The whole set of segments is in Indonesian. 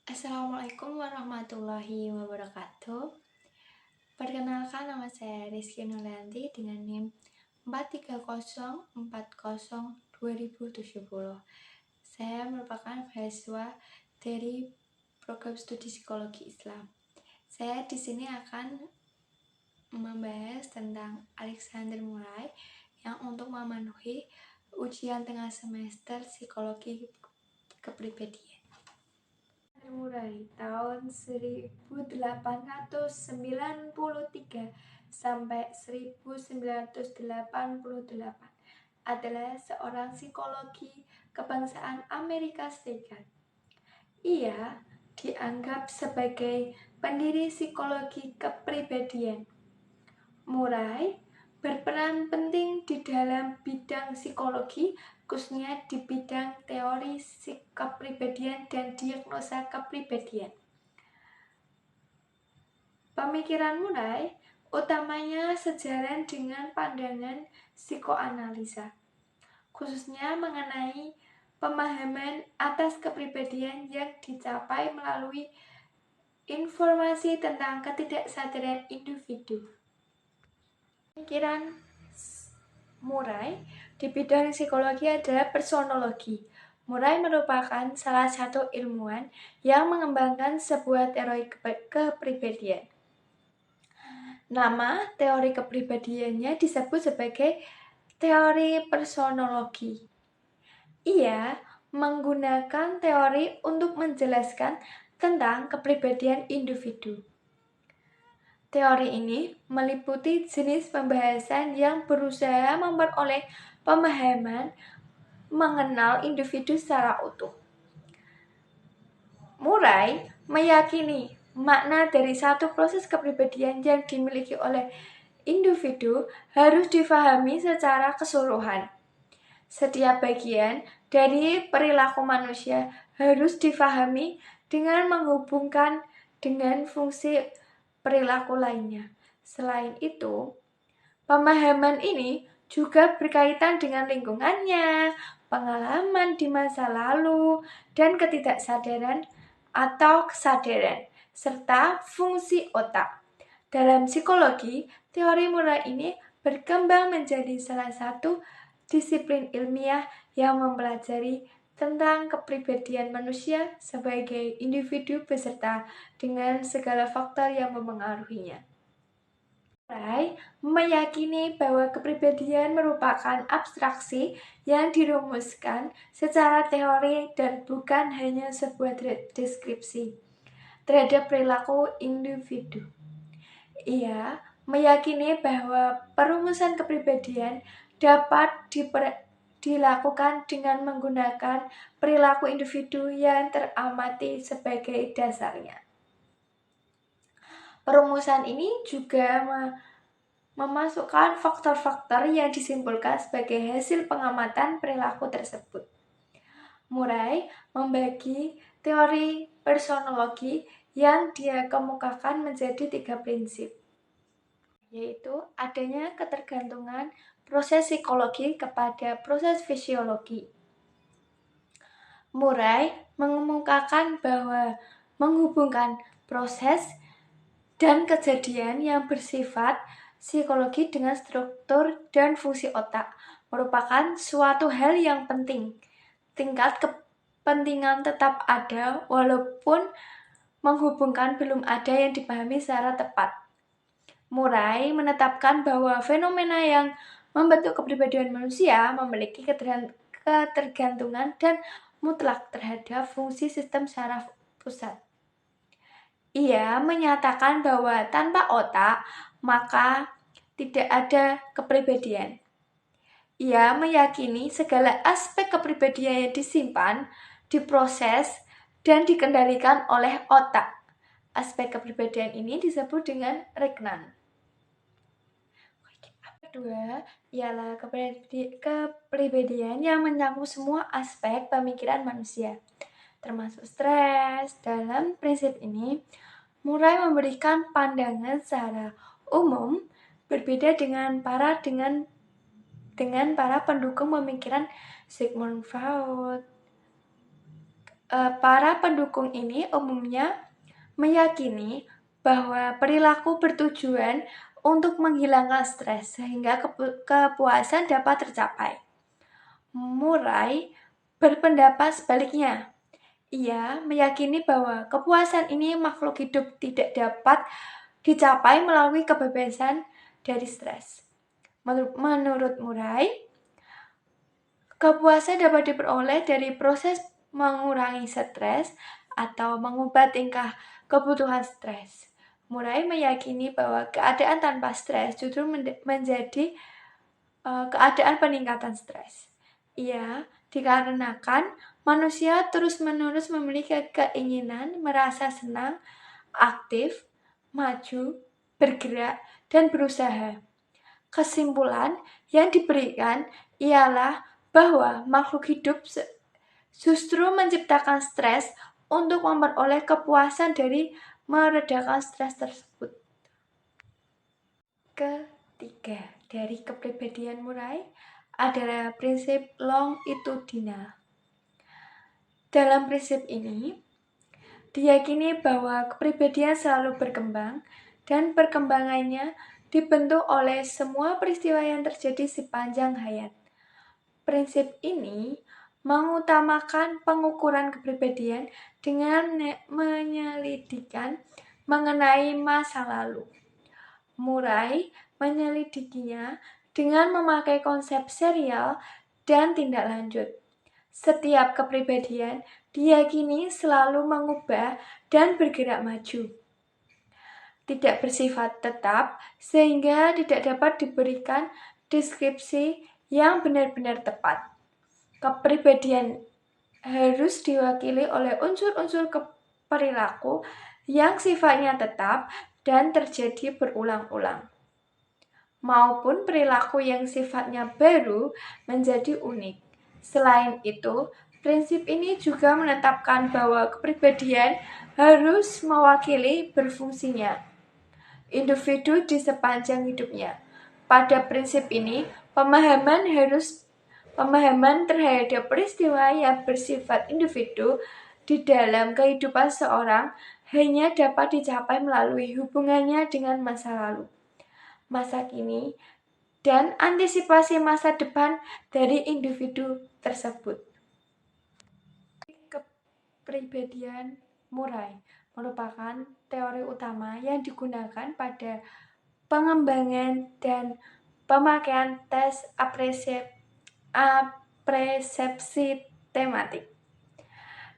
Assalamualaikum warahmatullahi wabarakatuh. Perkenalkan, nama saya Rizky Nurlianti dengan NIM 430402070. Saya merupakan mahasiswa dari program studi psikologi Islam. Saya di sini akan membahas tentang Alexander Murray yang untuk memenuhi ujian tengah semester psikologi kepribadian. Murray tahun 1893 sampai 1988 adalah seorang psikologi kebangsaan Amerika Serikat. Ia dianggap sebagai pendiri psikologi kepribadian. Murray berperan penting di dalam bidang psikologi, khususnya di bidang teori kepribadian dan diagnosa kepribadian. Pemikiran Murray utamanya sejalan dengan pandangan psikoanalisa, khususnya mengenai pemahaman atas kepribadian yang dicapai melalui informasi tentang ketidaksadaran individu. Pemikiran Murray di bidang psikologi adalah personologi. Murray merupakan salah satu ilmuwan yang mengembangkan sebuah teori kepribadian. Nama teori kepribadiannya disebut sebagai teori personologi. Ia menggunakan teori untuk menjelaskan tentang kepribadian individu. Teori ini meliputi jenis pembahasan yang berusaha memperoleh pemahaman mengenal individu secara utuh. Murray meyakini makna dari satu proses kepribadian yang dimiliki oleh individu harus difahami secara keseluruhan. Setiap bagian dari perilaku manusia harus difahami dengan menghubungkan dengan fungsi perilaku lainnya. Selain itu, pemahaman ini juga berkaitan dengan lingkungannya, pengalaman di masa lalu, dan ketidaksadaran atau kesadaran, serta fungsi otak. Dalam psikologi, teori Murray ini berkembang menjadi salah satu disiplin ilmiah yang mempelajari tentang kepribadian manusia sebagai individu beserta dengan segala faktor yang mempengaruhinya. Murray meyakini bahwa kepribadian merupakan abstraksi yang dirumuskan secara teori dan bukan hanya sebuah deskripsi terhadap perilaku individu. Ia meyakini bahwa perumusan kepribadian dapat dilakukan dengan menggunakan perilaku individu yang teramati sebagai dasarnya. Perumusan ini juga memasukkan faktor-faktor yang disimpulkan sebagai hasil pengamatan perilaku tersebut. Murray membagi teori personologi yang dia kemukakan menjadi 3 prinsip, yaitu adanya ketergantungan proses psikologi kepada proses fisiologi. Murray mengemukakan bahwa menghubungkan proses dan kejadian yang bersifat psikologi dengan struktur dan fungsi otak merupakan suatu hal yang penting. Tingkat kepentingan tetap ada walaupun menghubungkan belum ada yang dipahami secara tepat. Murray menetapkan bahwa fenomena yang membentuk kepribadian manusia memiliki ketergantungan dan mutlak terhadap fungsi sistem saraf pusat. Ia menyatakan bahwa tanpa otak, maka tidak ada kepribadian. Ia meyakini segala aspek kepribadian yang disimpan, diproses, dan dikendalikan oleh otak. Aspek kepribadian ini disebut dengan regnan. Kedua, ialah kepribadian yang menyangkut semua aspek pemikiran manusia, termasuk stres. Dalam prinsip ini, Murray memberikan pandangan secara umum berbeda dengan para pendukung pemikiran Sigmund Freud, Para pendukung ini umumnya meyakini bahwa perilaku bertujuan untuk menghilangkan stres sehingga kepuasan dapat tercapai. Murray berpendapat sebaliknya. Ia meyakini bahwa kepuasan ini makhluk hidup tidak dapat dicapai melalui kebebasan dari stres. Menurut Murray, kepuasan dapat diperoleh dari proses mengurangi stres atau mengubah tingkah kebutuhan stres. Murray meyakini bahwa keadaan tanpa stres justru menjadi keadaan peningkatan stres. Ia dikarenakan manusia terus-menerus memiliki keinginan merasa senang, aktif, maju, bergerak, dan berusaha. Kesimpulan yang diberikan ialah bahwa makhluk hidup justru menciptakan stres untuk memperoleh kepuasan dari meredakan stres tersebut. Ketiga, dari kepribadian Murray adalah prinsip longitudinal. Dalam prinsip ini, diyakini bahwa kepribadian selalu berkembang dan perkembangannya dibentuk oleh semua peristiwa yang terjadi sepanjang hayat. Prinsip ini mengutamakan pengukuran kepribadian dengan menyelidikkan mengenai masa lalu. Murray menyelidikinya dengan memakai konsep serial dan tindak lanjut. Setiap kepribadian diyakini selalu mengubah dan bergerak maju. Tidak bersifat tetap sehingga tidak dapat diberikan deskripsi yang benar-benar tepat. Kepribadian harus diwakili oleh unsur-unsur perilaku yang sifatnya tetap dan terjadi berulang-ulang, maupun perilaku yang sifatnya baru menjadi unik. Selain itu, prinsip ini juga menetapkan bahwa kepribadian harus mewakili berfungsinya individu di sepanjang hidupnya. Pada prinsip ini, pemahaman terhadap peristiwa yang bersifat individu di dalam kehidupan seorang hanya dapat dicapai melalui hubungannya dengan masa lalu, masa kini, dan antisipasi masa depan dari individu tersebut. Kepribadian Murray merupakan teori utama yang digunakan pada pengembangan dan pemakaian tes apresepsi tematik.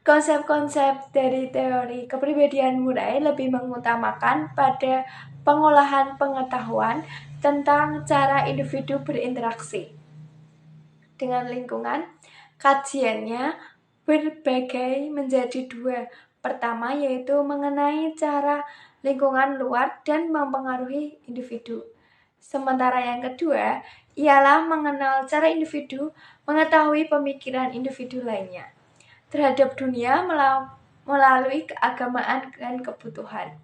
Konsep-konsep dari teori kepribadian Murray lebih mengutamakan pada pengolahan pengetahuan tentang cara individu berinteraksi dengan lingkungan. Kajiannya berbagai menjadi dua. Pertama yaitu mengenai cara lingkungan luar dan mempengaruhi individu. Sementara yang kedua ialah mengenal cara individu mengetahui pemikiran individu lainnya terhadap dunia melalui keagamaan dan kebutuhan,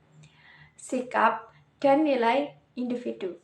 sikap, dan nilai individu.